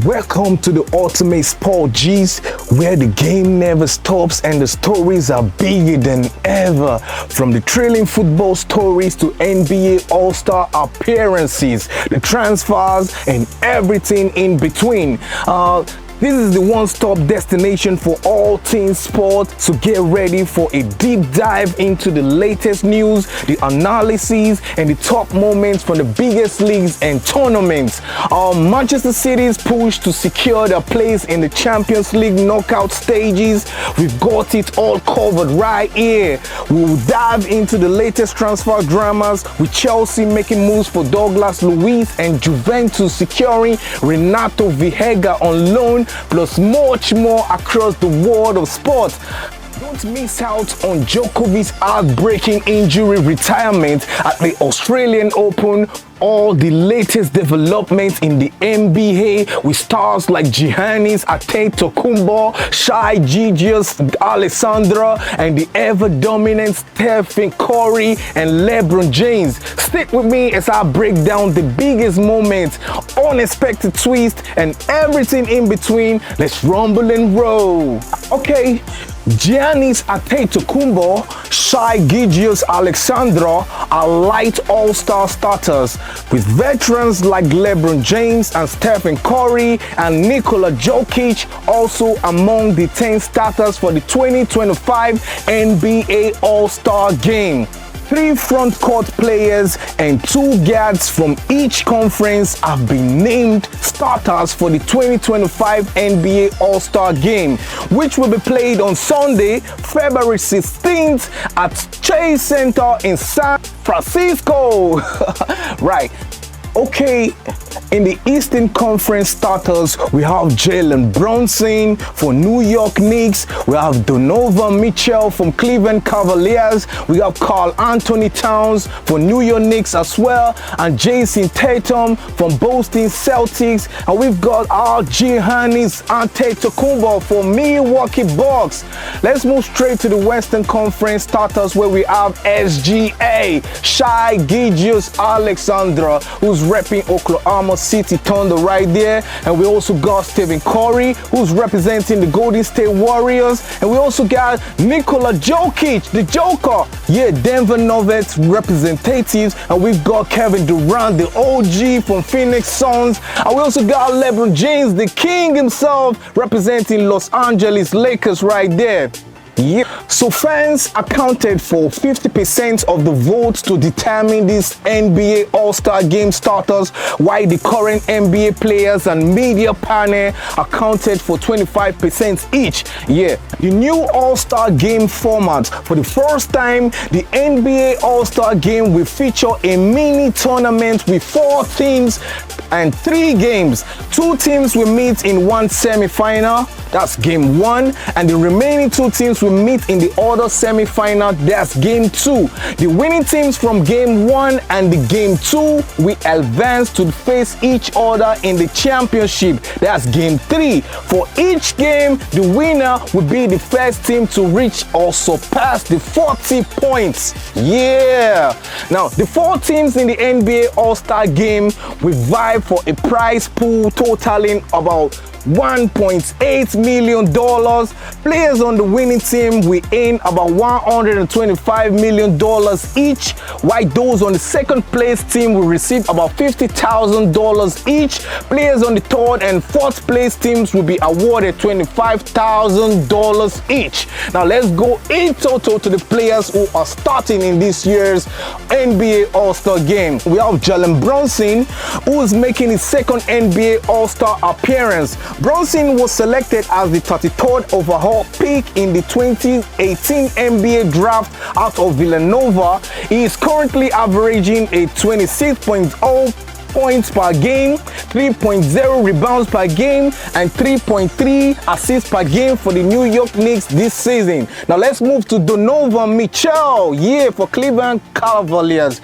Welcome to the Ultimate Sport G's, where the game never stops and the stories are bigger than ever. From the thrilling football stories to NBA All-Star appearances, the transfers and everything in between. This is the one-stop destination for all things sport, so get ready for a deep dive into the latest news, the analyses, and the top moments from the biggest leagues and tournaments. Manchester City's push to secure their place in the Champions League knockout stages. We've got it all covered right here. We'll dive into the latest transfer dramas, with Chelsea making moves for Douglas Luiz and Juventus securing Renato Veiga on loan, plus much more across the world of sport. Don't miss out on Djokovic's heartbreaking injury retirement at the Australian Open. All the latest developments in the NBA with stars like Giannis Antetokounmpo, Shai Gilgeous-Alexander, and the ever-dominant Stephen Curry and LeBron James. Stick with me as I break down the biggest moments, unexpected twists, and everything in between. Let's rumble and roll. Okay. Giannis Antetokounmpo, Shai Gilgeous-Alexander are light all-star starters, with veterans like LeBron James and Stephen Curry and Nikola Jokic also among the 10 starters for the 2025 NBA All-Star Game. 3 front court players and 2 guards from each conference have been named starters for the 2025 NBA All-Star Game, which will be played on Sunday, February 16th at Chase Center in San Francisco. Right. Okay, in the Eastern Conference starters, we have Jalen Brunson for New York Knicks, we have Donovan Mitchell from Cleveland Cavaliers, we have Karl Anthony Towns for New York Knicks as well, and Jason Tatum from Boston Celtics, and we've got our Giannis Antetokounmpo for Milwaukee Bucks. Let's move straight to the Western Conference starters, where we have SGA, Shai Gilgeous-Alexander, who's repping Oklahoma City Thunder right there, and we also got Stephen Curry, who's representing the Golden State Warriors, and we also got Nikola Jokic, the Joker, Denver Nuggets representatives, and we've got Kevin Durant, the OG from Phoenix Suns, and we also got LeBron James, the king himself, representing Los Angeles Lakers right there. So fans accounted for 50% of the votes to determine this NBA All-Star Game starters, while the current NBA players and media panel accounted for 25% each. The new All-Star Game format. For the first time, the NBA All-Star Game will feature a mini tournament with 4 teams and 3 games. 2 teams will meet in one semi-final, that's game 1, and the remaining 2 teams will meet in the other semi-final, that's game 2. The winning teams from game 1 and the game 2 will advance to face each other in the championship, that's game 3. For each game, the winner will be the first team to reach or surpass the 40 points. Now, the 4 teams in the NBA All-Star Game will vie for a prize pool totaling about $1.8 million. Players on the winning team will earn about $125 million each, while those on the second place team will receive about $50,000 each. Players on the third and fourth place teams will be awarded $25,000 each. Now let's go in total to the players who are starting in this year's NBA All-Star Game. We have Jalen Brunson, who is making his second NBA All-Star appearance. Brunson was selected as the 33rd overall pick in the 2018 NBA draft out of Villanova. He is currently averaging a 26.0 points per game, 3.0 rebounds per game, and 3.3 assists per game for the New York Knicks this season. Now let's move to Donovan Mitchell, for Cleveland Cavaliers.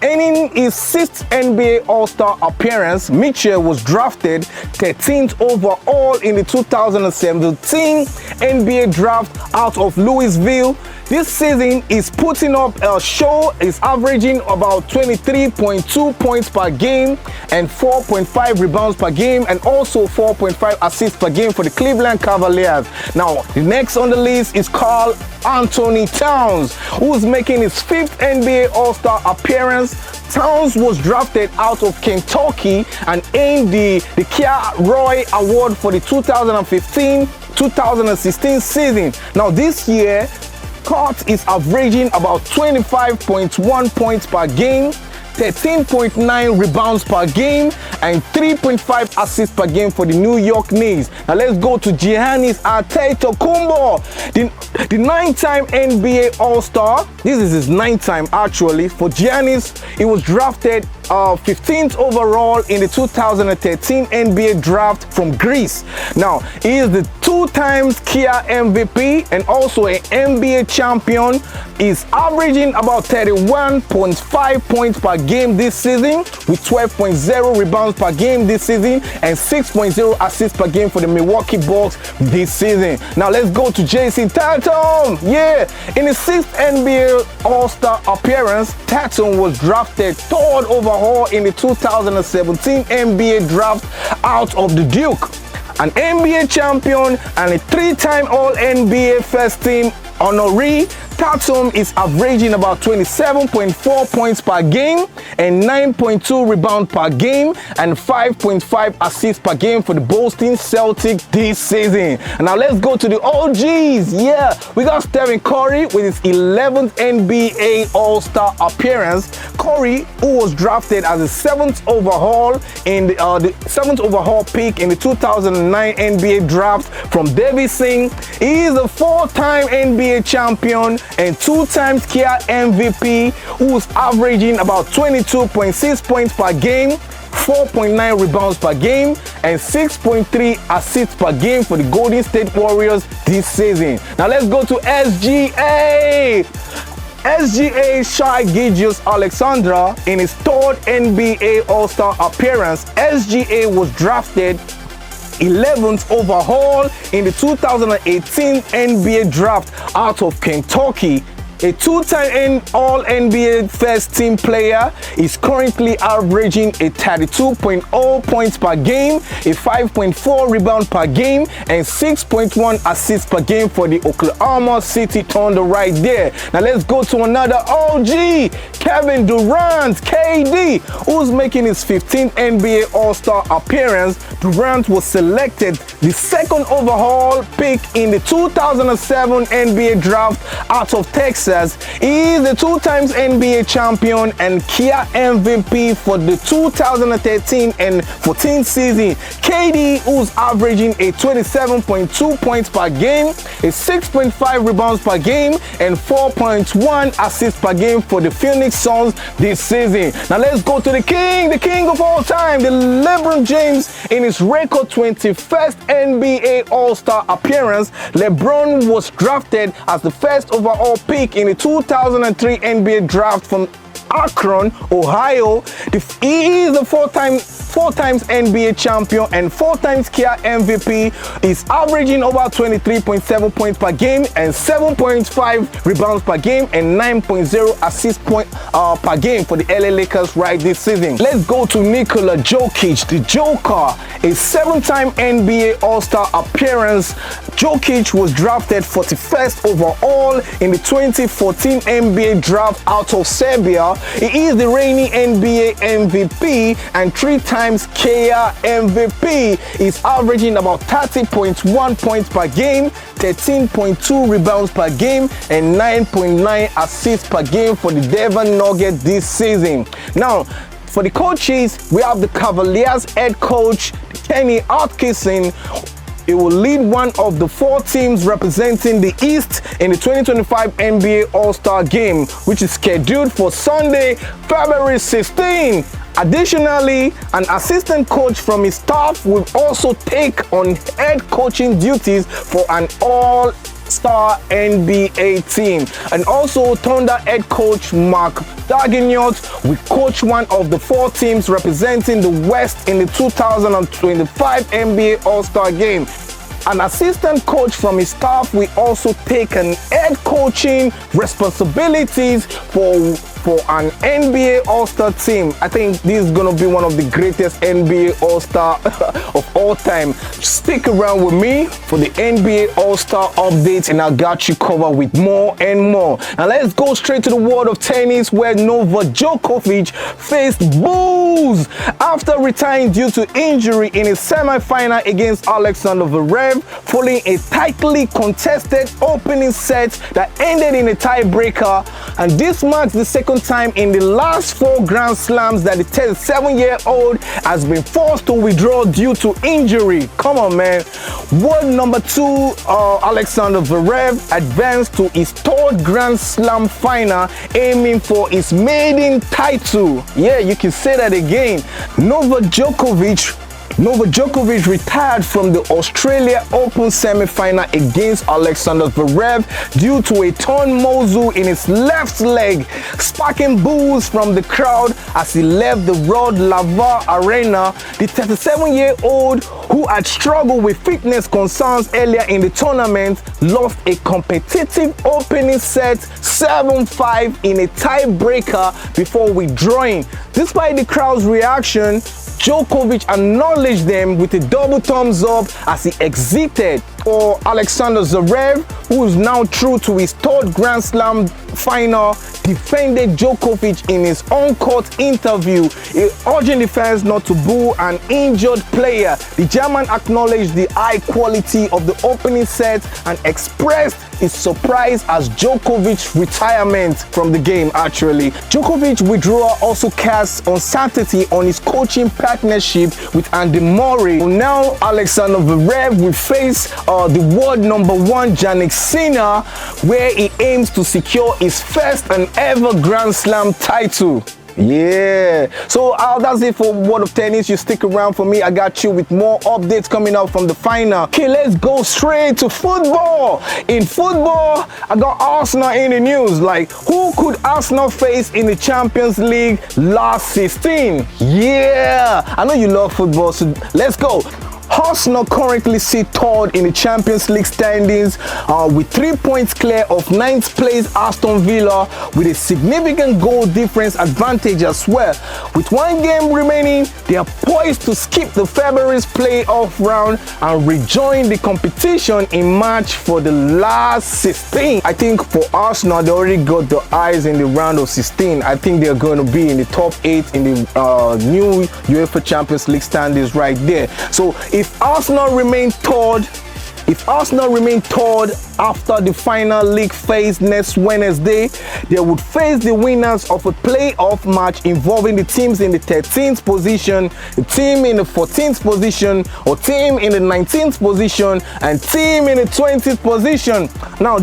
earning his 6th NBA All-Star appearance. Mitchell was drafted 13th overall in the 2017 NBA draft out of Louisville. This season is putting up a show, is averaging about 23.2 points per game and 4.5 rebounds per game and also 4.5 assists per game for the Cleveland Cavaliers. Now, the next on the list is Karl Anthony Towns, who is making his 5th NBA All-Star appearance. Towns was drafted out of Kentucky and earned the Kia Roy Award for the 2015-2016 season. Now, this year, Kurt is averaging about 25.1 points per game, 13.9 rebounds per game, and 3.5 assists per game for the New York Knicks. Now let's go to Giannis Antetokounmpo, the 9-time NBA All-Star. This is his 9th time actually. For Giannis, he was drafted 15th overall in the 2013 NBA draft from Greece. Now, he is the 2-time Kia MVP and also an NBA champion. He's averaging about 31.5 points per game this season with 12.0 rebounds per game this season and 6.0 assists per game for the Milwaukee Bucks this season. Now, let's go to Jason Tatum. Yeah, in his 6th NBA All-Star appearance, Tatum was drafted 3rd overall in the 2017 NBA draft out of the Duke. An NBA champion and a 3-time All-NBA first team honoree, Tatum is averaging about 27.4 points per game and 9.2 rebounds per game and 5.5 assists per game for the Boston Celtics this season. And now let's go to the OGs. Yeah, we got Stephen Curry with his 11th NBA All-Star appearance. Curry, who was drafted as the 7th overall in the 7th overall pick in the 2009 NBA draft from Davidson. He is a 4-time NBA champion and 2-time Kia MVP, who's averaging about 22.6 points per game, 4.9 rebounds per game, and 6.3 assists per game for the Golden State Warriors this season. Now let's go to SGA. SGA Shai Gilgeous-Alexander in his 3rd NBA All-Star appearance. SGA was drafted 11th overall in the 2018 NBA draft out of Kentucky. A 2-time All-NBA first team player, is currently averaging a 32.0 points per game, a 5.4 rebound per game, and 6.1 assists per game for the Oklahoma City Thunder right there. Now let's go to another OG, Kevin Durant, KD, who's making his 15th NBA All-Star appearance. Durant was selected the 2nd overall pick in the 2007 NBA draft out of Texas. He is the 2-time NBA champion and Kia MVP for the 2013 and 14 season. KD, who's averaging a 27.2 points per game, a 6.5 rebounds per game, and 4.1 assists per game for the Phoenix Suns this season. Now let's go to the king of all time, the LeBron James, in his record 21st NBA All-Star appearance. LeBron was drafted as the 1st overall pick in the 2003 NBA draft from Akron, Ohio. He is a 4-time NBA champion and 4-time Kia MVP. Is averaging over 23.7 points per game and 7.5 rebounds per game and 9.0 assists per game for the LA Lakers right this season. Let's go to Nikola Jokic, the Joker, a 7-time NBA All-Star appearance. Jokic was drafted 41st overall in the 2014 NBA draft out of Serbia. He is the reigning NBA MVP and 3-time Kia MVP. He's averaging about 30.1 points per game, 13.2 rebounds per game, and 9.9 assists per game for the Denver Nuggets this season. Now, for the coaches, we have the Cavaliers head coach, Kenny Atkinson. He will lead one of the 4 teams representing the East in the 2025 NBA All-Star Game, which is scheduled for Sunday, February 16. Additionally, an assistant coach from his staff will also take on head coaching duties for an all All-Star NBA team. And also Thunder head coach Mark Daigneault will coach one of the 4 teams representing the West in the 2025 NBA All-Star game. An assistant coach from his staff will also take an head coaching responsibilities for an NBA All-Star team. I think this is going to be one of the greatest NBA All-Star of all time. Stick around with me for the NBA All-Star updates, and I got you covered with more and more. Now let's go straight to the world of tennis, where Novak Djokovic faced booze after retiring due to injury in his semi-final against Alexander Zverev following a tightly contested opening set that ended in a tiebreaker. And this marks the second time in the last 4 Grand Slams that the 37-year-old has been forced to withdraw due to injury. Come on, man. World number 2, Alexander Zverev advanced to his 3rd Grand Slam final, aiming for his maiden title. Yeah, you can say that again. Novak Djokovic retired from the Australia Open semi-final against Alexander Zverev due to a torn muscle in his left leg, sparking boos from the crowd as he left the Rod Laver Arena. The 37-year-old, who had struggled with fitness concerns earlier in the tournament, lost a competitive opening set 7-5 in a tiebreaker before withdrawing. Despite the crowd's reaction, Djokovic acknowledged them with a double thumbs up as he exited. For Alexander Zverev, who is now true to his 3rd Grand Slam final, defended Djokovic in his on-court interview, urging the fans not to boo an injured player. The German acknowledged the high quality of the opening set and expressed his surprise as Djokovic's retirement from the game. Actually, Djokovic's withdrawal also casts uncertainty on his coaching partnership with Andy Murray. Now Alexander Zverev will face the world number 1 Jannik Sinner, where he aims to secure his first and ever Grand Slam title. Yeah, so that's it for World of Tennis. You stick around for me. I got you with more updates coming out from the final. Okay, let's go straight to football. In football, I got Arsenal in the news. Like, who could Arsenal face in the Champions League last 16? Yeah, I know you love football, so let's go. Arsenal currently sit 3rd in the Champions League standings with 3 points clear of 9th place Aston Villa, with a significant goal difference advantage as well. With 1 game remaining, they are poised to skip the February's playoff round and rejoin the competition in March for the last 16. I think for Arsenal, they already got the eyes in the round of 16. I think they're going to be in the top 8 in the new UEFA Champions League standings right there. So if Arsenal remain third after the final league phase next Wednesday, they would face the winners of a playoff match involving the teams in the 13th position, the team in the 14th position, or team in the 19th position, and team in the 20th position. Now,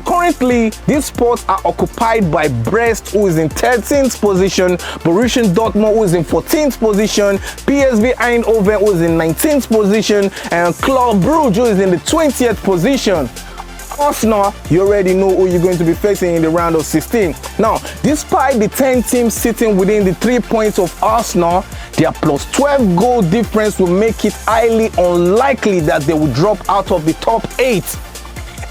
currently, these spots are occupied by Brest, who is in 13th position, Borussia Dortmund, who is in 14th position, PSV Eindhoven, who is in 19th position, and Club Brugge, who is in the 20th position. Arsenal, you already know who you're going to be facing in the round of 16. Now, despite the 10 teams sitting within the 3 points of Arsenal, their plus 12 goal difference will make it highly unlikely that they will drop out of the top 8.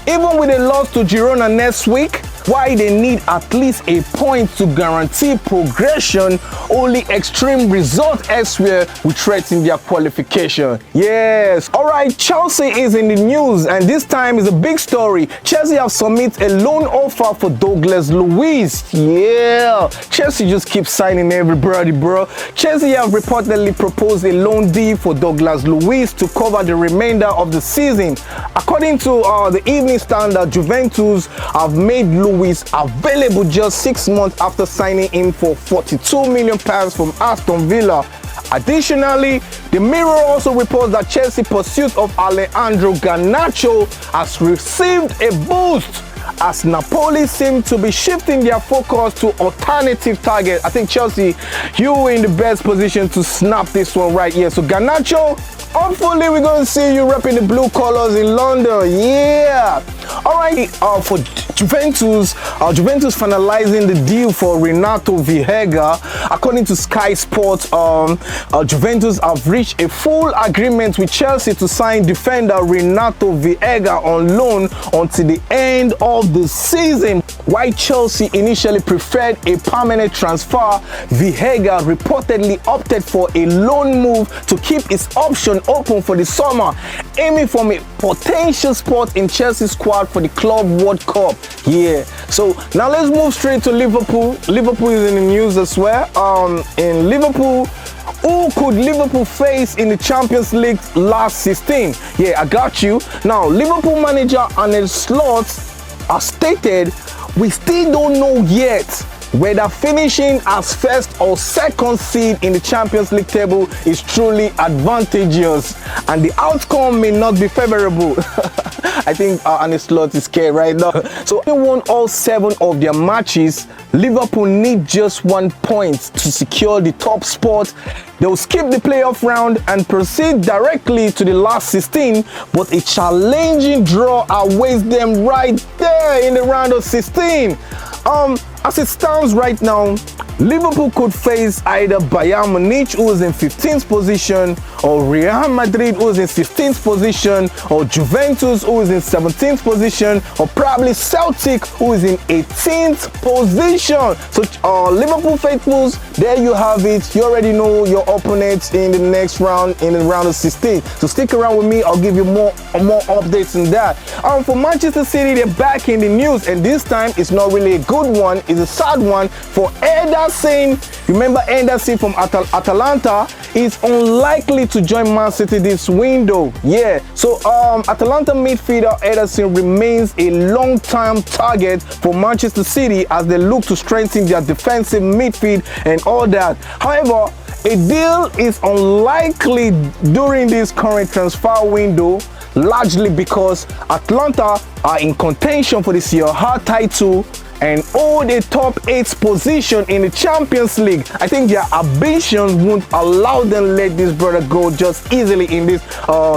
Even with a loss to Girona next week, why they need at least a point to guarantee progression, only extreme results elsewhere will threaten their qualification. Yes. Alright, Chelsea is in the news, and this time is a big story. Chelsea have submitted a loan offer for Douglas Luiz. Yeah. Chelsea just keeps signing everybody, bro. Chelsea have reportedly proposed a loan deal for Douglas Luiz to cover the remainder of the season. According to the Evening Standard, Juventus have made Luiz available just 6 months after signing him for £42 million from Aston Villa. Additionally, the Mirror also reports that Chelsea pursuit of Alejandro Garnacho has received a boost as Napoli seem to be shifting their focus to alternative targets. I think Chelsea, you in the best position to snap this one right here. So Garnacho, hopefully we're going to see you repping the blue colors in London. Yeah. All right, for Juventus finalizing the deal for Renato Vieira. According to Sky Sports, Juventus have reached a full agreement with Chelsea to sign defender Renato Vieira on loan until the end of the season. While Chelsea initially preferred a permanent transfer, Vieira reportedly opted for a loan move to keep his option open for the summer, aiming for a potential spot in Chelsea's squad for the Club World Cup. Yeah, so now let's move straight to Liverpool. Liverpool is in the news as well. In Liverpool, who could Liverpool face in the Champions League last 16? Yeah, I got you. Now, Liverpool manager Arne Slot has stated, we still don't know yet whether finishing as first or second seed in the Champions League table is truly advantageous, and the outcome may not be favorable. I think Arne Slot is scared right now. So they won all 7 of their matches. Liverpool need just 1 point to secure the top spot. They will skip the playoff round and proceed directly to the last 16, but a challenging draw awaits them right there in the round of 16. As it stands right now, Liverpool could face either Bayern Munich, who is in 15th position, or Real Madrid, who is in 16th position, or Juventus, who is in 17th position, or probably Celtic, who is in 18th position. So Liverpool faithfuls, there you have it. You already know your opponents in the next round, in the round of 16. So stick around with me. I'll give you more updates on that. For Manchester City, they're back in the news, and this time it's not really a good one. It's a sad one for Ederson. Remember Ederson from Atalanta is unlikely to join Man City this window. Yeah, so Atalanta midfielder Ederson remains a long-term target for Manchester City as they look to strengthen their defensive midfield and all that. However, a deal is unlikely during this current transfer window, largely because Atalanta are in contention for the Serie A title and hold a top 8 position in the Champions League. I think their ambitions won't allow them let this brother go just easily in this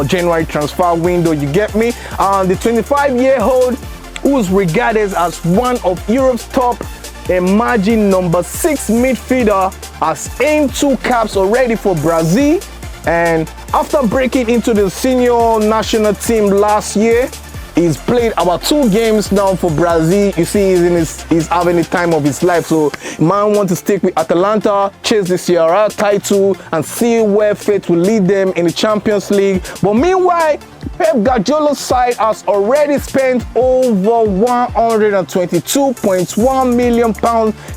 January transfer window. You get me? The 25-year-old, who's regarded as one of Europe's top emerging number 6 midfielder, has earned 2 caps already for Brazil, and after breaking into the senior national team last year, he's played about 2 games now for Brazil. You see, he's having the time of his life. So, man want to stick with Atalanta, chase the Serie A title, and see where fate will lead them in the Champions League. But meanwhile, Pep Guardiola's side has already spent over £122.1 million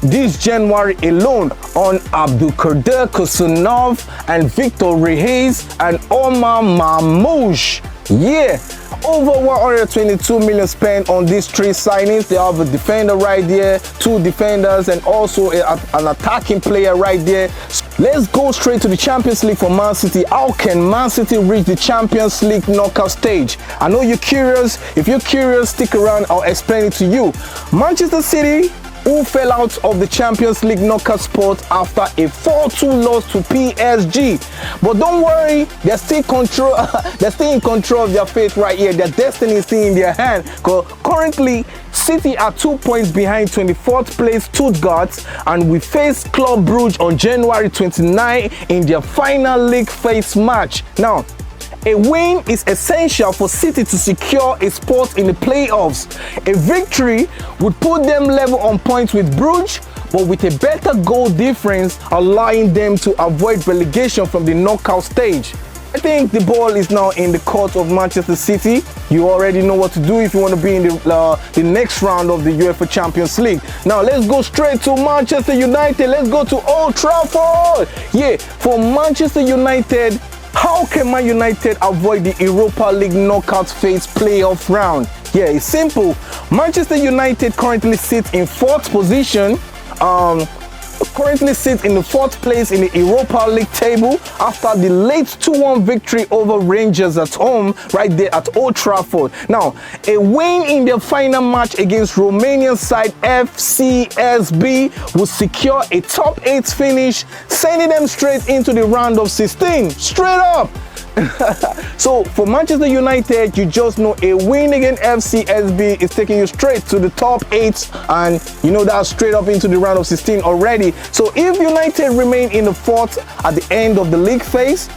this January alone on Abdulkader Kosunov and Victor Reis and Omar Mamouche. Yeah, over 122 million spent on these 3 signings. They have a defender right there, 2 defenders, and also an attacking player right there. Let's go straight to the Champions League for Man City. How can Man City reach the Champions League knockout stage? I know you're curious. If you're curious, stick around. I'll explain it to you. Manchester City, who fell out of the Champions League knockout spot after a 4-2 loss to PSG. But don't worry, they're still in control of their fate right here. Their destiny is still in their hand. Currently, City are 2 points behind 24th place Stuttgart, and we face Club Brugge on January 29 in their final league phase match. Now, a win is essential for City to secure a spot in the playoffs. A victory would put them level on points with Brugge, but with a better goal difference, allowing them to avoid relegation from the knockout stage. I think the ball is now in the court of Manchester City. You already know what to do if you want to be in the next round of the UEFA Champions League. Now let's go straight to Manchester United. Let's go to Old Trafford. Yeah, for Manchester United, how can Man United avoid the Europa League knockout phase playoff round? Yeah, it's simple. Manchester United currently sits in 4th position. currently sit in the 4th place in the Europa League table after the late 2-1 victory over Rangers at home right there at Old Trafford. Now, a win in their final match against Romanian side FCSB will secure a top 8 finish, sending them straight into the round of 16. Straight up! So for Manchester United, you just know a win against FCSB is taking you straight to the top 8, and you know that's straight up into the round of 16 already. So if United remain in the 4th at the end of the league phase,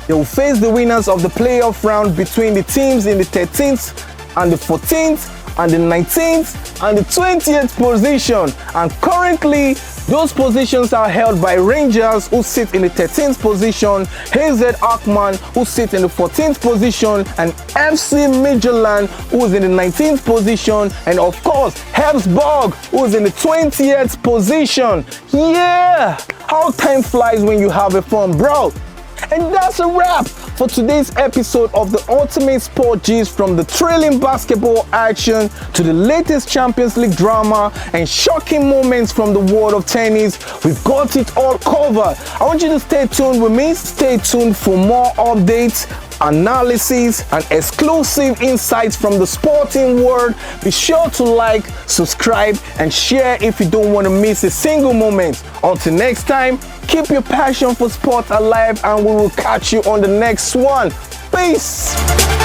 they will face the winners of the playoff round between the teams in the 13th and the 14th and the 19th and the 20th position. And currently, those positions are held by Rangers, who sit in the 13th position, AZ Alkmaar, who sit in the 14th position, and FC Midtjylland, who is in the 19th position, and of course, Elfsborg, who is in the 20th position. Yeah! How time flies when you have fun, bro! And that's a wrap for today's episode of the Ultimate Sport Gist. From the thrilling basketball action to the latest Champions League drama and shocking moments from the world of tennis, we've got it all covered. I want you to stay tuned with me. Stay tuned for more updates, analysis, and exclusive insights from the sporting world. Be sure to like, subscribe, and share if you don't want to miss a single moment. Until next time, keep your passion for sport alive, and we will catch you on the next one. Peace.